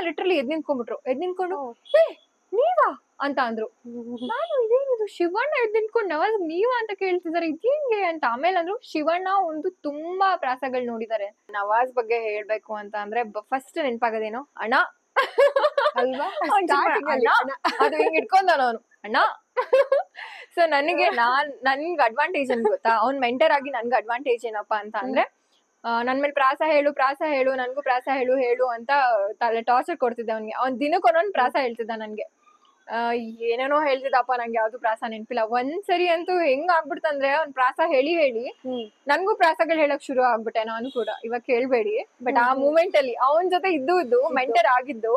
Literally ಎದ್ ನಿಂತ್ಕೊಂಡು ಏ ನೀವಾ ಅಂತ ಅಂದ್ರು. ನಾನು ಇದೇನಿದು ಶಿವಣ್ಣ ಎದ್ ನಿಂತ್ಕೊಂಡು ನವಾಜ್ ನೀವಾ ಅಂತ ಕೇಳ್ತಿದಾರೆ, ಇದೇಂಗೆ ಅಂತ. ಆಮೇಲೆ ಅಂದ್ರು ಶಿವಣ್ಣ ಒಂದು ತುಂಬಾ ಪ್ರಾಸಗಳು ನೋಡಿದ್ದಾರೆ. ನವಾಜ್ ಬಗ್ಗೆ ಹೇಳ್ಬೇಕು ಅಂತ ಅಂದ್ರೆ ಫಸ್ಟ್ ನೆನ್ಪಾಗದೇನೋ ಅಣ್ಣ ಅಲ್ವಾ? ಅದು ಹಿಂಗ್ ಇಟ್ಕೊಂಡವನು ಅವನು ಅಣ್ಣ. ಸೊ ನನಗೆ ನನ್ಗೆ ಅಡ್ವಾಂಟೇಜ್ ಏನ್ ಗೊತ್ತಾ, ಅವ್ನ್ ಮೆಂಟರ್ ಆಗಿ ನನ್ಗೆ ಅಡ್ವಾಂಟೇಜ್ ಏನಪ್ಪಾ ಅಂತ ಅಂದ್ರೆ ನನ್ ಮೇಲೆ ಪ್ರಾಸ ಹೇಳು ನನ್ಗೂ ಪ್ರಾಸ ಹೇಳು ಅಂತ ತಲೆ ಟಾರ್ಚರ್ ಕೊಡ್ತಿದ್ದೆ ಅವ್ನಿಗೆ. ಅವ್ನ್ ದಿನಕ್ಕೆ ಒಂದೊಂದ್ ಪ್ರಾಸ ಹೇಳ್ತಿದ್ದ ನನ್ಗೆ. ಏನೇನೋ ಹೇಳ್ತಿದ್ದಪ್ಪ, ನಂಗೆ ಯಾವ್ದು ಪ್ರಾಸ ನೆನ್ಪಿಲ್ಲ. ಒಂದ್ಸರಿ ಅಂತೂ ಹೆಂಗ್ ಆಗ್ಬಿಡ್ತಂದ್ರೆ ಅವ್ನ್ ಪ್ರಾಸ ಹೇಳಿ ನನ್ಗೂ ಪ್ರಾಸಗಳು ಹೇಳಕ್ ಶುರು ಆಗ್ಬಿಟ್ಟೆ ನಾನು ಕೂಡ. ಇವಾಗ ಕೇಳ್ಬೇಡಿ, ಬಟ್ ಆ ಮೂಮೆಂಟ್ ಅಲ್ಲಿ ಅವನ್ ಜೊತೆ ಇದ್ದು ಮೆಂಟರ್ ಆಗಿದ್ದು,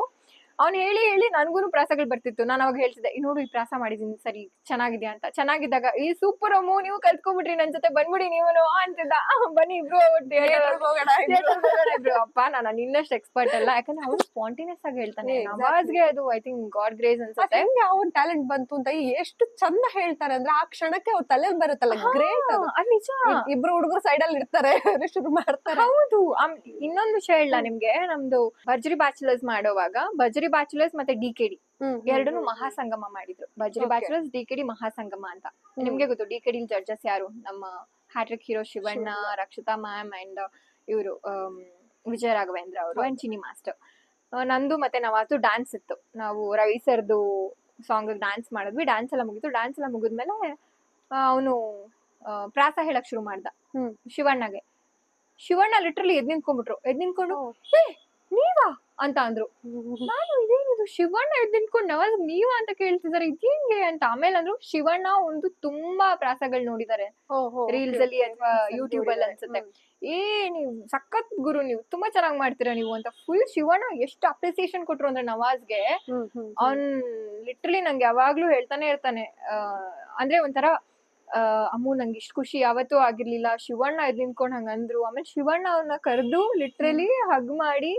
ಅವ್ನ್ ಹೇಳಿ ನನ್ಗೂನು ಪ್ರಾಸಗಳು ಬರ್ತಿತ್ತು. ನಾನು ಅವಾಗ ಹೇಳ್ತಿದ್ದೆ, ನೋಡು ಈ ಪ್ರಾಸ ಮಾಡಿದೀನಿ ಸರಿ ಚೆನ್ನಾಗಿದ್ಯಾ ಅಂತ. ಚೆನ್ನಾಗಿದ್ದಾಗ ಈ ಸೂಪರ್ ಅಮ್ಮು ನೀವು ಕಲ್ತ್ಕೊಂಡ್ಬಿಟ್ರಿ, ನನ್ ಜೊತೆ ಬಂದ್ಬಿಡಿ ನೀವನು ಅಂತಿದ್ದ. ಬನ್ನಿ ಇಬ್ರು ಇಬ್ರು. ಅಪ್ಪ ನಾನು ನಿನ್ನಷ್ಟು ಎಕ್ಸ್ಪರ್ಟ್ ಅಲ್ಲ, ಯಾಕಂದ್ರೆ ಅವ್ನು ಸ್ಪಾಂಟೇನಿಯಸ್ ಆಗಿ ಹೇಳ್ತಾನೆ. ನವಾಜ್ಗೆ ಅದು ಐ ಥಿಂಕ್ ಗಾಡ್ ಗ್ರೇಸ್ ಅನ್ಸುತ್ತೆ. ಅವ್ನ್ ಟ್ಯಾಲೆಂಟ್ ಬಂತು ಅಂತ ಎಷ್ಟು ಚಂದ ಹೇಳ್ತಾರೆ ಅಂದ್ರೆ ಆ ಕ್ಷಣಕ್ಕೆ ಅವ್ರ ತಲೆಯಲ್ಲಿ ಬರುತ್ತಲ್ಲ, ಗ್ರೇಟ್ ಅದು. ನಿಜ. ಇಬ್ರು ಹುಡುಗರು ಸೈಡ್ ಅಲ್ಲಿ ಇರ್ತಾರೆ, ಶುರು ಮಾಡ್ತಾರೆ. ಹೌದು. ಇನ್ನೊಂದು ವಿಷಯ ಹೇಳ ನಿಮ್ಗೆ, ನಮ್ದು ಭರ್ಜರಿ ಬ್ಯಾಚುಲರ್ಸ್ ಮಾಡೋವಾಗ ಭರ್ಜರಿ ಬ್ಯಾಚುಲರ್ಸ್ ಮತ್ತೆ ಡಿಕೆಡಿ ಎರಡನ್ನು ಮಹಾಸಂಗಮ ಮಾಡಿದ್ರು. ಭರ್ಜರಿ ಬ್ಯಾಚುಲರ್ಸ್, ಡಿಕೆಡಿ ಮಹಾಸಂಗಮ ಅಂತ. ನಿಮ್ಗೆ ಗೊತ್ತು ಡಿಕೆಡಿ ಜಡ್ಜಸ್ ಯಾರು? ನಮ್ಮ hat trick hero Shivanna, Rakshita ma'am and ಇವರು ವಿಜಯ ರಾಘವೇಂದ್ರ ಅವರು ಅಂಡ್ ಚಿನಿ ಮಾಸ್ಟರ್. ನಂದು ಮತ್ತೆ ನವಾಜು ಡ್ಯಾನ್ಸ್ ಇತ್ತು. ನಾವು ರವಿ ಸರ್ದು ಸಾಂಗ್ ಡ್ಯಾನ್ಸ್ ಮಾಡಿದ್ವಿ. ಡ್ಯಾನ್ಸ್ ಎಲ್ಲ ಮುಗಿತು. ಡ್ಯಾನ್ಸ್ ಎಲ್ಲ ಮುಗಿದ್ಮೇಲೆ ಅವನು ಪ್ರಾಸ ಹೇಳಕ್ ಶುರು ಮಾಡ್ದ ಶಿವಣ್ಣಗೆ. ಶಿವಣ್ಣ ಲಿಟ್ರಲಿ ಎದ್ ನಿಂತ್ಕೊಂಡು ಏ ನೀವಾ ಅಂತ ಅಂದ್ರು. ನಾನು ಇದೇನಿದು ಶಿವಣ್ಣ ಎದ್ ನಿಂತ್ಕೊಂಡು ನವಾಜ್ ನೀವಾ ಅಂತ ಕೇಳ್ತಿದಾರೆ, ಇದೇಂಗೆ ಅಂತ. ಆಮೇಲೆ ಅಂದ್ರು ಶಿವಣ್ಣ ಒಂದು ತುಂಬಾ ಪ್ರಾಸಗಳು ನೋಡಿದ್ದಾರೆ ರೀಲ್ಸ್ ಅಲ್ಲಿ ಅಥವಾ ಯೂಟ್ಯೂಬ್ ಅಲ್ಲಿ ಅನ್ಸುತ್ತೆ. ನೀವು ಸಖತ್ ಗುರು, ನೀವು ತುಂಬಾ ಚೆನ್ನಾಗ್ ಮಾಡ್ತೀರಾ ನೀವು ಅಂತ ಫುಲ್ ಶಿವಣ್ಣ ಎಷ್ಟು ಅಪ್ರಿಸಿಯೇಷನ್ ಕೊಟ್ರು ಅಂದ್ರೆ ನವಾಜ್ಗೆ. ಅವ್ನ್ ಲಿಟ್ರಲಿ ನಂಗೆ ಯಾವಾಗ್ಲೂ ಹೇಳ್ತಾನೆ ಇರ್ತಾನೆ, ಅಂದ್ರೆ ಒಂಥರ ಅಮ್ಮು ನಂಗೆ ಇಷ್ಟು ಖುಷಿ ಯಾವತ್ತೂ ಆಗಿರ್ಲಿಲ್ಲ, ಶಿವಣ್ಣ ಎದ್ ನಿಂತ್ಕೊಂಡ್ ಹಂಗಂದ್ರು. ಆಮೇಲೆ ಶಿವಣ್ಣ ಅವ್ರನ್ನ ಕರೆದು ಲಿಟ್ರಲಿ ಹಗ್ ಮಾಡಿ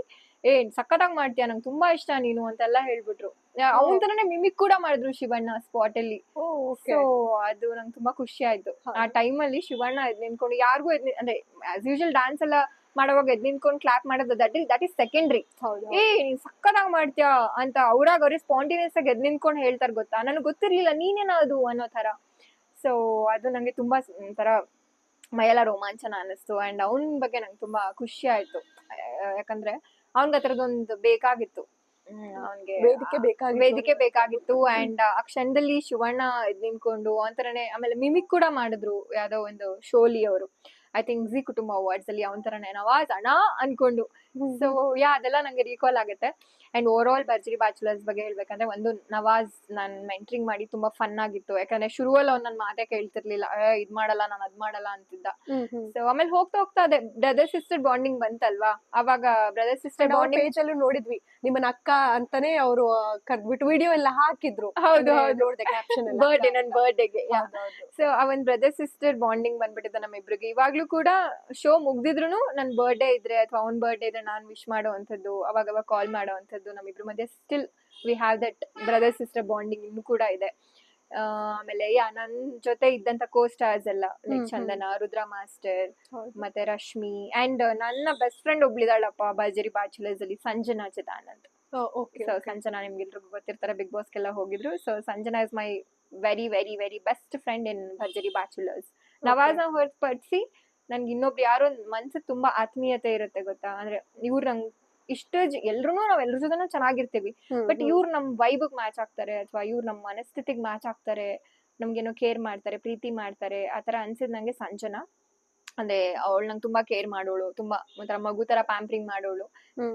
ಸಖತ್ತಾಗ್ ಮಾಡ್ತೀಯ, ನಂಗೆ ತುಂಬಾ ಇಷ್ಟ ನೀನು ಅಂತೆಲ್ಲ ಹೇಳ್ಬಿಟ್ರು. ಅವನ್ ತರನೇ ಮಿಮಿಕ್ ಕೂಡ ಮಾಡಿದ್ರು ಶಿವಣ್ಣ ಸ್ಪಾಟ್ ಅಲ್ಲಿ. ಸೊ ಅದು ನಂಗೆ ತುಂಬಾ ಖುಷಿ ಆಯ್ತು. ಆ ಟೈಮ್ ಅಲ್ಲಿ ಶಿವಣ್ಣ ಎದ್ ನಿಂತ್ಕೊಂಡು ಯಾರಿಗೂ ಅಂದ್ರೆ ಆಸ್ ಯೂಶುವಲ್ ಡ್ಯಾನ್ಸ್ ಎಲ್ಲ ಮಾಡೋವಾಗ ಎದ್ ನಿಂತ್ಕೊಂಡು ಕ್ಲಾಪ್ ಮಾಡೋದು ದಟ್ ಇಸ್ ಸೆಕೆಂಡ್ರಿ. ನೀನ್ ಸಕ್ಕತ್ತಾಗ್ ಮಾಡ್ತೀಯಾ ಅಂತ ಅವ್ರಿಗೆ ಸ್ಪಾಂಟೇನಿಯಸ್ ಆಗಿ ಎದ್ ನಿಂತ್ಕೊಂಡು ಹೇಳ್ತಾರ ಗೊತ್ತಾ. ನನಗೆ ಗೊತ್ತಿರ್ಲಿಲ್ಲ ನೀನೇನದು ಅನ್ನೋ ತರ. ಸೊ ಅದು ನಂಗೆ ತುಂಬಾ ಒಂಥರ ಮೈಯೆಲ್ಲ ರೋಮಾಂಚನ ಅನ್ನಿಸ್ತು. ಅಂಡ್ ಅವನ್ ಬಗ್ಗೆ ನಂಗೆ ತುಂಬಾ ಖುಷಿ ಆಯ್ತು, ಯಾಕಂದ್ರೆ ಅವನ್ಗೆ ಅದ್ರದೊಂದು ಬೇಕಾಗಿತ್ತು. ಅವನ್ಗೆ ವೇದಿಕೆ ಬೇಕಾಗಿತ್ತು. ಅಂಡ್ ಆ ಕ್ಷಣದಲ್ಲಿ ಶಿವಣ್ಣ ಎದ್ ನಿಂತ್ಕೊಂಡು ಒಂಥರನೇ. ಆಮೇಲೆ ಮಿಮಿಕ್ ಕೂಡ ಮಾಡಿದ್ರು ಯಾವ್ದೋ ಒಂದು ಶೋಲಿ ಅವರು, ಐ ಥಿಂಕ್ ಜಿ ಕುಟುಂಬ ಅವಾರ್ಡ್ಸ್ ಅಲ್ಲಿ ಅವನ ತರನೇ ನವಾಜ್ ಅಣ್ಣ ಅನ್ಕೊಂಡು. ಸೊ ಅದೆಲ್ಲ ನಂಗೆ ರೀಕಾಲ್ ಆಗುತ್ತೆ. ಅಂಡ್ ಓವರ್ ಆಲ್ ಭರ್ಜರಿ ಬ್ಯಾಚುಲರ್ಸ್ ಬಗ್ಗೆ ಹೇಳ್ಬೇಕಂದ್ರೆ, ಒಂದು ನವಾಜ್ ನಾನ್ ಮೆಂಟ್ರಿಂಗ್ ಮಾಡಿ ತುಂಬಾ ಫನ್ ಆಗಿತ್ತು. ಯಾಕಂದ್ರೆ ಶುರುವಲ್ಲಿ ಅವ್ನು ನನ್ ಮಾತೇ ಕೇಳ್ತಿರ್ಲಿಲ್ಲ, ಇದ್ ಮಾಡಲ್ಲ ನಾನು ಅದ್ ಮಾಡಲ್ಲ ಅಂತಿದ್ದ. ಸೊ ಆಮೇಲೆ ಹೋಗ್ತಾ ಅದೇ ಬ್ರದರ್ ಸಿಸ್ಟರ್ ಬಾಂಡಿಂಗ್ ಬಂತಲ್ವಾ, ಅವಾಗ ಬ್ರದರ್ ಸಿಸ್ಟರ್ ಬಾಂಡಿಂಗ್ ಪೇಜ್ ಅಲ್ಲೂ ನೋಡಿದ್ವಿ, ನಿಮ್ಮನ್ನ ಅಕ್ಕ ಅಂತಾನೆ ಅವರು ಕರ್ದ್ಬಿಟ್ಟು ವಿಡಿಯೋ ಎಲ್ಲ ಹಾಕಿದ್ರು. ಹೌದು ಬರ್ಡೇ ನನ್ ಬರ್ಡೇಗೆ. ಸೊ ಅವನ್ ಬ್ರದರ್ ಸಿಸ್ಟರ್ ಬಾಂಡಿಂಗ್ ಬಂದ್ಬಿಟ್ಟಿದೆ ನಮ್ಮಿಬ್ರಿಗೆ. ಇವಾಗ್ಲೂ ಕೂಡ ಶೋ ಮುಗ್ದಿದ್ರು ನನ್ ಬರ್ಡೇ ಇದ್ರೆ ಅಥವಾ ಅವ್ನ್ ಬರ್ಡೇ ಇದ್ರೆ ನಾನ್ ವಿಶ್ ಮಾಡುವಂತದ್ದು, ಅವಾಗ ಕಾಲ್ ಮಾಡುವಂತದ್ದು, ನಮ್ಮಿಬ್ರ ಮಧ್ಯೆ still we have that brother sister bonding ಇನ್ನೂ ಕೂಡ ಇದೆ. ಆಮೇಲೆ ನನ್ ಜೊತೆ ಇದ್ದಂತ ಕೋ ಸ್ಟಾರ್ಸ್ ಎಲ್ಲ ಲೈಕ್ ಚಂದನ, ರುದ್ರ ಮಾಸ್ಟರ್, ಮತ್ತೆ ರಶ್ಮಿ, ಅಂಡ್ ನನ್ನ ಬೆಸ್ಟ್ ಫ್ರೆಂಡ್ ಒಬ್ಳಿದಾಳಪ್ಪ ಭರ್ಜರಿ ಬ್ಯಾಚುಲರ್ಸ್ ಅಲ್ಲಿ, ಸಂಜನಾ ಚಿದಾನಂದ್. ಸೊ ಸಂಜನಾ ನಿಮ್ಗೆಲ್ರಿಗೂ ಗೊತ್ತಿರ್ತಾರೆ, ಬಿಗ್ ಬಾಸ್ ಗೆಲ್ಲ ಹೋಗಿದ್ರು. So Sanjana is my very very very best friend in ಭರ್ಜರಿ ಬ್ಯಾಚುಲರ್ಸ್. ನವಾಜ್ನ ಹೊರತುಪಡಿಸಿ ನನ್ಗೆ ಇನ್ನೊಬ್ರು ಯಾರೋ ಮನ್ಸಿಗೆ ತುಂಬಾ ಆತ್ಮೀಯತೆ ಇರುತ್ತೆ ಗೊತ್ತಾ. ಅಂದ್ರೆ ಇವ್ರು ನಂಗೆ ನಾವ್ ಎಲ್ರ ಜೊತೆನೂ ಚೆನ್ನಾಗಿರ್ತೀವಿ, ಬಟ್ ಇವ್ರು ನಮ್ ವೈಬ್ಗ್ ಮ್ಯಾಚ್ ಆಗ್ತಾರೆ, ಅಥವಾ ಇವ್ರು ನಮ್ ಮನಸ್ಥಿತಿಗ್ ಮ್ಯಾಚ್ ಆಗ್ತಾರೆ, ನಮ್ಗೇನೋ ಕೇರ್ ಮಾಡ್ತಾರೆ, ಪ್ರೀತಿ ಮಾಡ್ತಾರೆ. ಆತರ ಅನ್ಸಿದ್ ನಂಗೆ ಸಂಜನಾ. ಅಂದ್ರೆ ಅವಳು ನಂಗೆ ತುಂಬಾ ಕೇರ್ ಮಾಡೋಳು, ತುಂಬಾ ಒಂಥರ ಮಗು ತರ ಪ್ಯಾಂಪರಿಂಗ್ ಮಾಡೋಳು.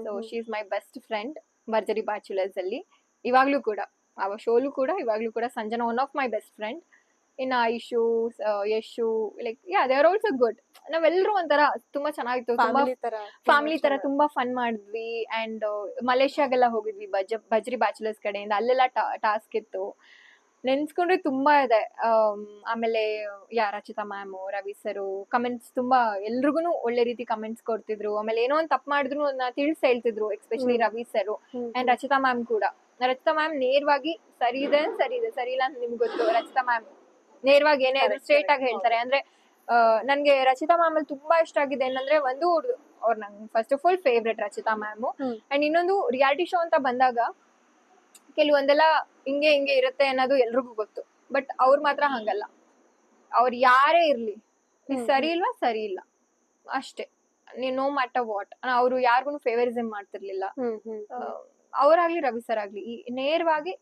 So she is my best friend Bharjari Bachelors ಅಲ್ಲಿ. ಇವಾಗ್ಲೂ ಕೂಡ ಅವ ಶೋಲು ಕೂಡ ಇವಾಗ್ಲೂ ಕೂಡ Sanjana one of my best friend. ಇನ್ನು Aishu, Yashu, like they are also good. ನಾವೆಲ್ಲರೂ ಒಂಥರ ತುಂಬಾ ಚೆನ್ನಾಗಿತ್ತು, ಫ್ಯಾಮಿಲಿ ತರ ತುಂಬಾ ಫನ್ ಮಾಡಿದ್ವಿ. ಅಂಡ್ ಮಲೇಷ್ಯಾಗೆಲ್ಲ ಹೋಗಿದ್ವಿ ಭರ್ಜರಿ ಬ್ಯಾಚುಲರ್ಸ್ ಕಡೆಯಿಂದ, ಅಲ್ಲೆಲ್ಲ ಟಾಸ್ಕ್ ಇತ್ತು, ನೆನ್ಸ್ಕೊಂಡ್ರೆ ತುಂಬಾ ಇದೆ. ಆಮೇಲೆ ರಚಿತಾ ಮ್ಯಾಮ್, ರವಿ ಸರು ಕಮೆಂಟ್ಸ್ ತುಂಬಾ ಎಲ್ರಿಗೂ ಒಳ್ಳೆ ರೀತಿ ಕಮೆಂಟ್ಸ್ ಕೊಡ್ತಿದ್ರು. ಆಮೇಲೆ ಏನೋ ಒಂದ್ ತಪ್ಪು ಮಾಡಿದ್ರು ಅದನ್ನ ತಿಳಿಸಿ ಹೇಳ್ತಿದ್ರು, especially Ravi sir and Rachita ma'am ಕೂಡ. ರಚಿತಾ ಮ್ಯಾಮ್ ನೇರವಾಗಿ ಸರಿ ಇದೆ ಸರಿ ಇಲ್ಲ ಅಂತ ನಿಮ್ಗೆ ಗೊತ್ತು. ರಚಿತಾ ಮ್ಯಾಮ್ ನೇರವಾಗಿ ಏನೇ ಸ್ಟ್ರೇಟ್ ಆಗಿ ಹೇಳ್ತಾರೆ. ಅಂದ್ರೆ ನನ್ಗೆ ರಚಿತಾ ಮ್ಯಾಮ್ ಅಲ್ಲಿ ತುಂಬಾ ಇಷ್ಟ ಆಗಿದೆ ಏನಂದ್ರೆ, ಒಂದು ಅವ್ರು ನಂಗೆ first of all favourite Rachita ma'am. Hmm. And ಇನ್ನೊಂದು ರಿಯಾಲಿಟಿ ಶೋ ಅಂತ ಬಂದಾಗ ಕೆಲವೊಂದೆಲ್ಲ ಹಿಂಗೆ ಹಿಂಗೆ ಇರುತ್ತೆ ಅನ್ನೋದು ಎಲ್ರಿಗೂ ಗೊತ್ತು. ಬಟ್ ಅವ್ರು ಮಾತ್ರ ಹಂಗಲ್ಲ. ಅವ್ರು ಯಾರೇ ಇರ್ಲಿ, ನೀ ಸರಿ ಇಲ್ವಾ ಸರಿ ಇಲ್ಲ ಅಷ್ಟೇ. ನೀವ್ ನೋ ಮ್ಯಾಟರ್ ವಾಟ್, ಅವ್ರು ಯಾರಿಗೂ ಫೇವರಿಸಮ್ ಮಾಡ್ತಿರ್ಲಿಲ್ಲ. ಅವ್ರಾಗ್ಲಿ ರವಿ ಸರ್ ಆಗ್ಲಿ ನೇರವಾಗಿ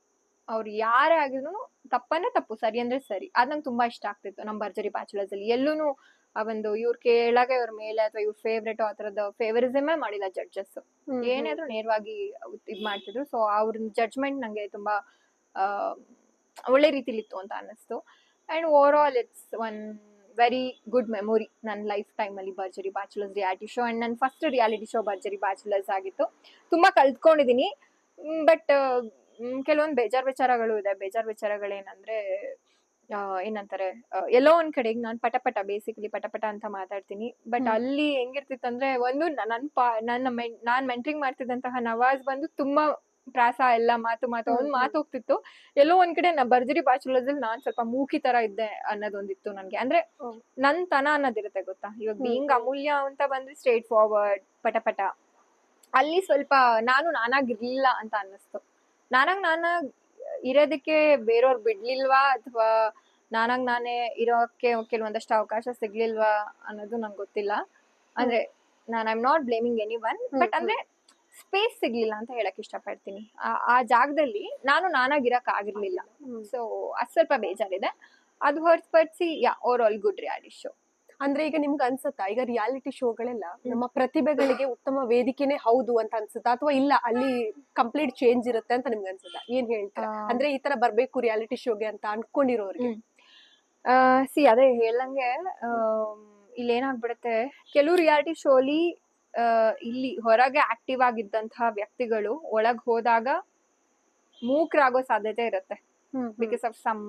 ಅವ್ರು ಯಾರೇ ಆಗಿದ್ರು ತಪ್ಪನೇ ತಪ್ಪು, ಸರಿ ಅಂದ್ರೆ ಸರಿ. ಅದ್ ನಂಗೆ ತುಂಬಾ ಇಷ್ಟ ಆಗ್ತಿತ್ತು ನಮ್ ಭರ್ಜರಿ ಬ್ಯಾಚುಲರ್ಸ್ ಅಲ್ಲಿ. ಎಲ್ಲೂನು ಆ ಒಂದು ಇವ್ರ ಕೆಳಗೆ ಇವ್ರ ಮೇಲೆ ಅಥವಾ ಇವ್ರ ಫೇವ್ರೇಟ್ ಆ ತರದ ಫೇವರಿಸಮೇ ಮಾಡಿಲ್ಲ ಜಡ್ಜಸ್. ಏನೇ ಆದ್ರೂ ನೇರವಾಗಿ ಇದ್ ಮಾಡ್ತಿದ್ರು. ಸೊ ಅವ್ರ ಜಡ್ಜ್ಮೆಂಟ್ ನಂಗೆ ತುಂಬಾ ಆ ಒಳ್ಳೆ ರೀತಿಲಿ ಇತ್ತು ಅಂತ ಅನ್ನಿಸ್ತು. And over all it's one very good memory ನನ್ನ ಲೈಫ್ ಟೈಮ್ ಅಲ್ಲಿ ಭರ್ಜರಿ ಬ್ಯಾಚುಲರ್ಸ್ ರಿಯಾಲಿಟಿ ಶೋ. ಅಂಡ್ ನನ್ನ ಫಸ್ಟ್ ರಿಯಾಲಿಟಿ ಶೋ ಭರ್ಜರಿ ಬ್ಯಾಚುಲರ್ಸ್ ಆಗಿತ್ತು. ತುಂಬಾ ಕಲ್ತ್ಕೊಂಡಿದೀನಿ. ಬಟ್ ಕೆಲವೊಂದು ಬೇಜಾರ್ ವಿಚಾರಗಳು ಇದೆ. ಬೇಜಾರ್ ವಿಚಾರಗಳೇನಂದ್ರೆ ಏನಂತಾರೆ, ಎಲ್ಲೋ ಒಂದ್ ಕಡೆಗೆ ನಾನು ಪಟಪಟ ಬೇಸಿಕಲಿ ಪಟಪಟ ಅಂತ ಮಾತಾಡ್ತೀನಿ. ಬಟ್ ಅಲ್ಲಿ ಹೆಂಗಿರ್ತಿತ್ತಂದ್ರೆ, ಒಂದು ನಾನ್ ಮೆಂಟ್ರಿಂಗ್ ಮಾಡ್ತಿದ್ದಂತಹ ನವಾಜ್ ಬಂದು ತುಂಬಾ ಪ್ರಾಸ ಎಲ್ಲ ಮಾತು ಒಂದ್ ಮಾತು ಹೋಗ್ತಿತ್ತು. ಎಲ್ಲೋ ಒಂದ್ ಕಡೆ ಭರ್ಜರಿ ಬ್ಯಾಚುಲರ್ಸ್ ಅಲ್ಲಿ ನಾನ್ ಸ್ವಲ್ಪ ಮೂಕಿ ತರ ಇದ್ದೆ ಅನ್ನೋದೊಂದಿತ್ತು ನನ್ಗೆ. ಅಂದ್ರೆ ನನ್ ತನ ಅನ್ನೋದಿರುತ್ತೆ ಗೊತ್ತಾ. ಇವಾಗ ಬೀಯಿಂಗ್ ಅಮೂಲ್ಯ ಅಂತ ಬಂದ್ರೆ ಸ್ಟ್ರೇಟ್ ಫಾರ್ವರ್ಡ್ ಪಟಪಟ, ಅಲ್ಲಿ ಸ್ವಲ್ಪ ನಾನಾಗಿರ್ಲಿಲ್ಲ ಅಂತ ಅನ್ನಿಸ್ತು. ನಾನಾಗ್ ಇರೋದಕ್ಕೆ ಬೇರೆಯವ್ರು ಬಿಡ್ಲಿಲ್ವಾ ಅಥವಾ ನಾನೇ ಇರೋಕೆ ಕೆಲವೊಂದಷ್ಟು ಅವಕಾಶ ಸಿಗ್ಲಿಲ್ವಾ ಅನ್ನೋದು ನಂಗೆ ಗೊತ್ತಿಲ್ಲ. ಅಂದ್ರೆ I am not blaming any one, but ಅಂದ್ರೆ ಸ್ಪೇಸ್ ಸಿಗ್ಲಿಲ್ಲ ಅಂತ ಹೇಳಕ್ ಇಷ್ಟಪಡ್ತೀನಿ. ಆ ಜಾಗದಲ್ಲಿ ನಾನಾಗಿರಕ್ ಆಗಿರ್ಲಿಲ್ಲ. ಸೊ ಅದ್ ಸ್ವಲ್ಪ ಬೇಜಾರಿದೆ. ಅದು ಹೊರತುಪಡಿಸಿ over all good reality show. ಅಂದ್ರೆ ಈಗ ನಿಮ್ಗೆ ಅನ್ಸತ್ತಾ, ಈಗ ರಿಯಾಲಿಟಿ ಶೋಗಳೆಲ್ಲ ನಮ್ಮ ಪ್ರತಿಭೆಗಳಿಗೆ ಉತ್ತಮ ವೇದಿಕೆನೆ ಹೌದು ಅಂತ ಅನ್ಸುತ್ತಾ, ಅಥವಾ ಇಲ್ಲ ಅಲ್ಲಿ ಕಂಪ್ಲೀಟ್ ಚೇಂಜ್ ಇರುತ್ತೆ ಅಂತ ನಿಮ್ಗೆ ಅನ್ಸುತ್ತಾ? ಏನ್ ಹೇಳ್ತೀರಾ? ಅಂದ್ರೆ ಈ ತರ ಬರ್ಬೇಕು ರಿಯಾಲಿಟಿ ಶೋಗೆ ಅಂತ ಅನ್ಕೊಂಡಿರೋರಿಗೆ. ಅದೇ ಹೇಳಂಗೆ, ಇಲ್ಲಿ ಏನಾಗ್ಬಿಡುತ್ತೆ, ಕೆಲವು ರಿಯಾಲಿಟಿ ಶೋಲಿ ಇಲ್ಲಿ ಹೊರಗೆ ಆಕ್ಟಿವ್ ಆಗಿದ್ದಂತಹ ವ್ಯಕ್ತಿಗಳು ಒಳಗ್ ಹೋದಾಗ ಮೂಕರಾಗೋ ಸಾಧ್ಯತೆ ಇರುತ್ತೆ. ಬಿಕಾಸ್ ಆಫ್ ಸಮ್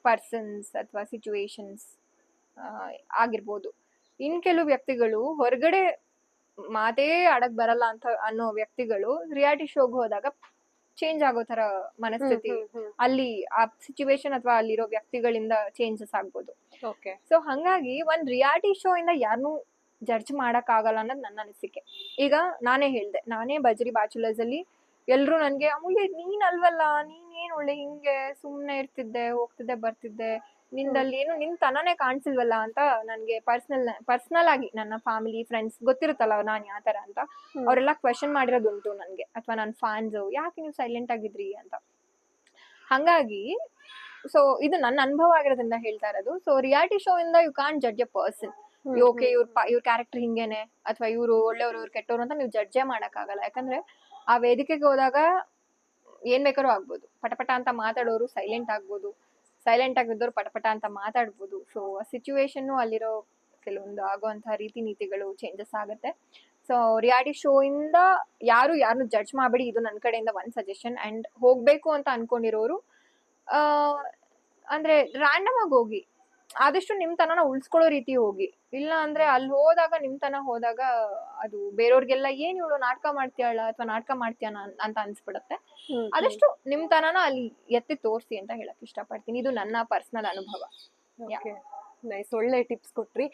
ಪರ್ಸನ್ಸ್ ಅಥವಾ ಸಿಚುವೇಶನ್ಸ್ ಆಗಿರ್ಬೋದು. ಇನ್ ಕೆಲವು ವ್ಯಕ್ತಿಗಳು ಹೊರಗಡೆ ಮಾತೇ ಆಡಕ್ ಬರಲ್ಲ ಅಂತ ಅನ್ನೋ ವ್ಯಕ್ತಿಗಳು ರಿಯಾಲಿಟಿ ಶೋಗ್ ಹೋದಾಗ ಚೇಂಜ್ ಆಗೋ ತರ ಮನಸ್ಥಿತಿ ಅಲ್ಲಿ ಆ ಸಿಚುವೇಶನ್ ಅಥವಾ ಅಲ್ಲಿರೋ ವ್ಯಕ್ತಿಗಳಿಂದ ಚೇಂಜಸ್ ಆಗ್ಬೋದು. ಸೊ ಹಂಗಾಗಿ ಒಂದ್ ರಿಯಾಲಿಟಿ ಶೋ ಇಂದ ಯಾರನ್ನೂ ಜಡ್ಜ್ ಮಾಡಕ್ ಆಗಲ್ಲ ಅನ್ನೋದು ನನ್ನ ಅನಿಸಿಕೆ. ಈಗ ನಾನೇ ಭರ್ಜರಿ ಬ್ಯಾಚುಲರ್ಸ್ ಅಲ್ಲಿ ಎಲ್ರು ನನ್ಗೆ ಅಮೂಲ್ಯ ನೀನ್ ಅಲ್ವಲ್ಲ, ನೀನ್ ಒಳ್ಳೆ ಹಿಂಗೆ ಸುಮ್ನೆ ಇರ್ತಿದ್ದೆ, ಹೋಗ್ತಿದ್ದೆ ಬರ್ತಿದ್ದೆ, ನಿಂದಲ್ಲಿ ಏನು ನಿನ್ ತನಾನೇ ಕಾಣಿಸಿಲ್ವಲ್ಲ ಅಂತ ನನ್ಗೆ ಪರ್ಸನಲ್ ಆಗಿ ನನ್ನ ಫ್ಯಾಮಿಲಿ ಫ್ರೆಂಡ್ಸ್ ಗೊತ್ತಿರುತ್ತಲ್ಲ ನಾನ್ ಯಾವ ತರ ಅಂತ, ಅವರೆಲ್ಲ ಕ್ವೆಶನ್ ಮಾಡಿರೋದುಂಟು ನನ್ಗೆ. ಅಥವಾ ನನ್ನ ಫ್ಯಾನ್ಸ್ ಯಾಕೆ ನೀವು ಸೈಲೆಂಟ್ ಆಗಿದ್ರಿ ಅಂತ. ಹಂಗಾಗಿ ಸೊ ಇದು ನನ್ನ ಅನುಭವ ಆಗಿರೋದ್ರಿಂದ ಹೇಳ್ತಾ ಇರೋದು. ಸೊ ರಿಯಾಲಿಟಿ ಶೋ ಇಂದ you can't judge a person. Okay ಇವ್ರ ಕ್ಯಾರೆಕ್ಟರ್ ಹಿಂಗೇನೆ ಅಥವಾ ಇವ್ರು ಒಳ್ಳೆಯವರು ಇವ್ರು ಕೆಟ್ಟವ್ರು ಅಂತ ನೀವು ಜಡ್ಜೇ ಮಾಡಕ್ ಆಗಲ್ಲ. ಯಾಕಂದ್ರೆ ಆ ವೇದಿಕೆಗೆ ಹೋದಾಗ ಏನ್ ಬೇಕಾದ್ರೂ ಆಗ್ಬೋದು. ಪಟಪಟ ಅಂತ ಮಾತಾಡೋರು ಸೈಲೆಂಟ್ ಆಗ್ಬೋದು, ಸೈಲೆಂಟ್ ಆಗಿದ್ದವ್ರು ಪಟಪಟ ಅಂತ ಮಾತಾಡ್ಬೋದು. ಸೊ ಆ ಸಿಚುವೇಶನ್ ಅಲ್ಲಿರೋ ಕೆಲವೊಂದು ಆಗುವಂತಹ ರೀತಿ ನೀತಿಗಳು ಚೇಂಜಸ್ ಆಗುತ್ತೆ. ಸೊ ರಿಯಾಲಿಟಿ ಶೋ ಇಂದ ಯಾರನ್ನು ಜಡ್ಜ್ ಮಾಡಬೇಡಿ, ಇದು ನನ್ನ ಕಡೆಯಿಂದ ಒಂದ್ ಸಜೆಷನ್. ಅಂಡ್ ಹೋಗ್ಬೇಕು ಅಂತ ಅನ್ಕೊಂಡಿರೋರು ಅಂದ್ರೆ ರ್ಯಾಂಡಮ್ ಆಗಿ ಹೋಗಿ, ಆದಷ್ಟು ನಿಮ್ ತನನ ಉಳಿಸ್ಕೊಳ್ಳೋ ರೀತಿ ಹೋಗಿ. ಇಲ್ಲ ಅಂದ್ರೆ ಅಲ್ಲಿ ಹೋದಾಗ ನಿಮ್ ತನ ಹೋದಾಗ ಅದು ಬೇರೆಯವ್ರಿಗೆಲ್ಲ ಏನ್ ಇವಳು ನಾಟಕ ಮಾಡ್ತೀಯಲ್ಲ ಅಥವಾ ನಾಟಕ ಮಾಡ್ತೀಯನ ಅಂತ ಅನ್ಸ್ಬಿಡತ್ತೆ. ಆದಷ್ಟು ನಿಮ್ ತನನ ಅಲ್ಲಿ ಎತ್ತಿ ತೋರ್ಸಿ ಅಂತ ಹೇಳಕ್ ಇಷ್ಟಪಡ್ತೀನಿ. ಇದು ನನ್ನ ಪರ್ಸನಲ್ ಅನುಭವ. ನೈಸ್, ಒಳ್ಳೆ ಟಿಪ್ಸ್ ಕೊಟ್ರಿ.